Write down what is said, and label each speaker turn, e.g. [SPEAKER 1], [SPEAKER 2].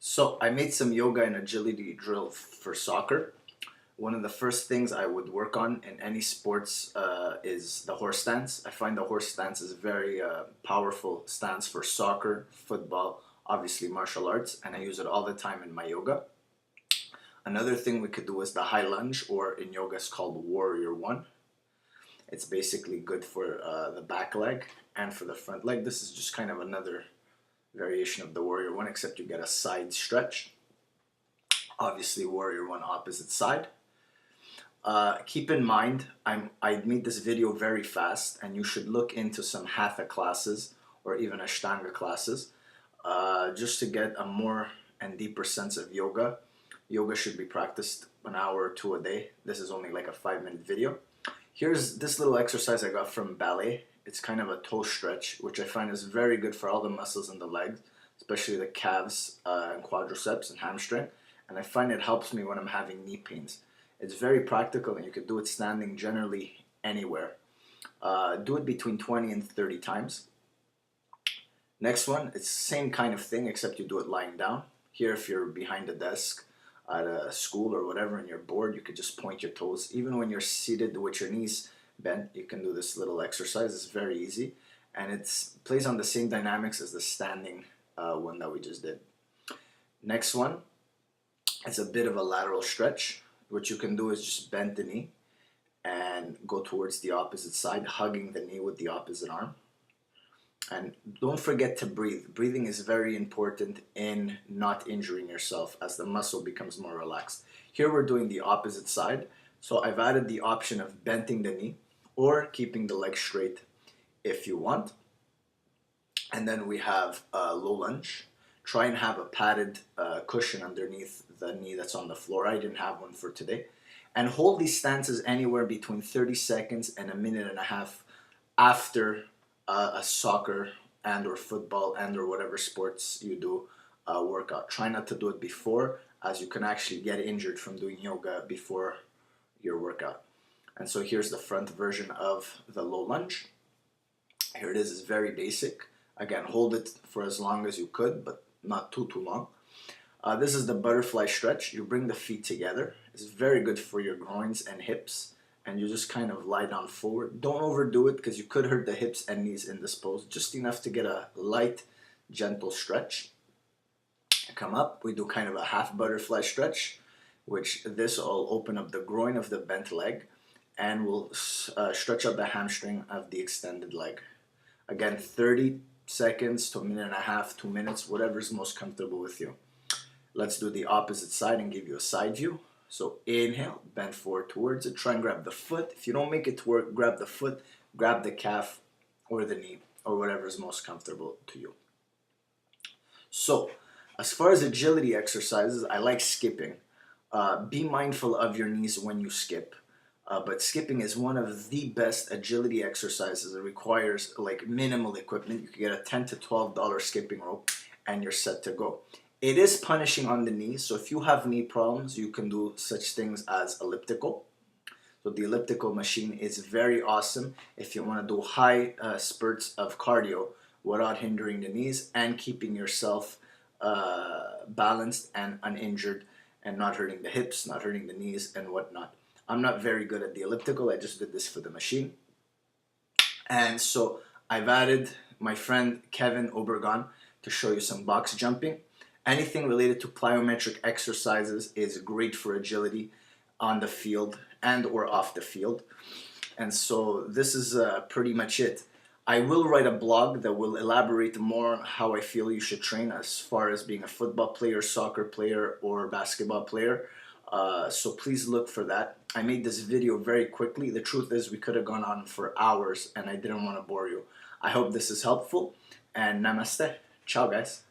[SPEAKER 1] So I made some yoga and agility drill for soccer. One of the first things I would work on in any sports is the horse stance. I find the horse stance is a very powerful stance for soccer, football, obviously martial arts, and I use it all the time in my yoga. Another thing we could do is the high lunge, or in yoga it's called warrior one. It's basically good for the back leg and for the front leg. This is just kind of another variation of the warrior one, except you get a side stretch. Obviously warrior one opposite side. Keep in mind, I made this video very fast, and you should look into some hatha classes or even ashtanga classes just to get a more and deeper sense of yoga. Yoga should be practiced an hour or two a day. This is only like a 5-minute video. Here's this little exercise I got from ballet. It's kind of a toe stretch, which I find is very good for all the muscles in the legs, especially the calves and quadriceps and hamstring. And I find it helps me when I'm having knee pains. It's very practical, and you can do it standing generally anywhere. Do it between 20 and 30 times. Next one, it's the same kind of thing, except you do it lying down. Here, if you're behind a desk at a school or whatever and you're bored, you could just point your toes. Even when you're seated with your knees bent, you can do this little exercise. It's very easy, and it plays on the same dynamics as the standing one that we just did. Next one is a bit of a lateral stretch. What you can do is just bend the knee and go towards the opposite side, hugging the knee with the opposite arm. And don't forget to breathe. Breathing is very important in not injuring yourself as the muscle becomes more relaxed. Here we're doing the opposite side. So I've added the option of bending the knee or keeping the leg straight if you want. And then we have a low lunge. Try and have a padded cushion underneath the knee that's on the floor. I didn't have one for today. And hold these stances anywhere between 30 seconds and a minute and a half after a soccer and or football and or whatever sports you do workout. Try not to do it before, as you can actually get injured from doing yoga before your workout. And so here's the front version of the low lunge. Here it is. It's very basic. Again, hold it for as long as you could, but not too long. This is the butterfly stretch. You bring the feet together. It's very good for your groins and hips, and you just kind of lie down forward. Don't overdo it because you could hurt the hips and knees in this pose. Just enough to get a light, gentle stretch. Come up. We do kind of a half butterfly stretch, which this will open up the groin of the bent leg and will stretch up the hamstring of the extended leg. Again, 30 seconds to a minute and a half, 2 minutes, whatever is most comfortable with you. Let's do the opposite side and give you a side view. So inhale, bend forward towards it. Try and grab the foot. If you don't make it to work, grab the foot, grab the calf or the knee or whatever is most comfortable to you. So as far as agility exercises, I like skipping. Be mindful of your knees when you skip. But skipping is one of the best agility exercises. It requires like minimal equipment. You can get a $10 to $12 skipping rope and you're set to go. It is punishing on the knees, so if you have knee problems, you can do such things as elliptical. So the elliptical machine is very awesome if you want to do high spurts of cardio without hindering the knees and keeping yourself balanced and uninjured and not hurting the hips, not hurting the knees and whatnot. I'm not very good at the elliptical. I just did this for the machine. And so I've added my friend Kevin Obergon to show you some box jumping. Anything related to plyometric exercises is great for agility on the field and or off the field. And so this is pretty much it. I will write a blog that will elaborate more on how I feel you should train as far as being a football player, soccer player, or basketball player. So please look for that. I made this video very quickly. The truth is we could have gone on for hours and I didn't want to bore you. I hope this is helpful, and namaste. Ciao guys.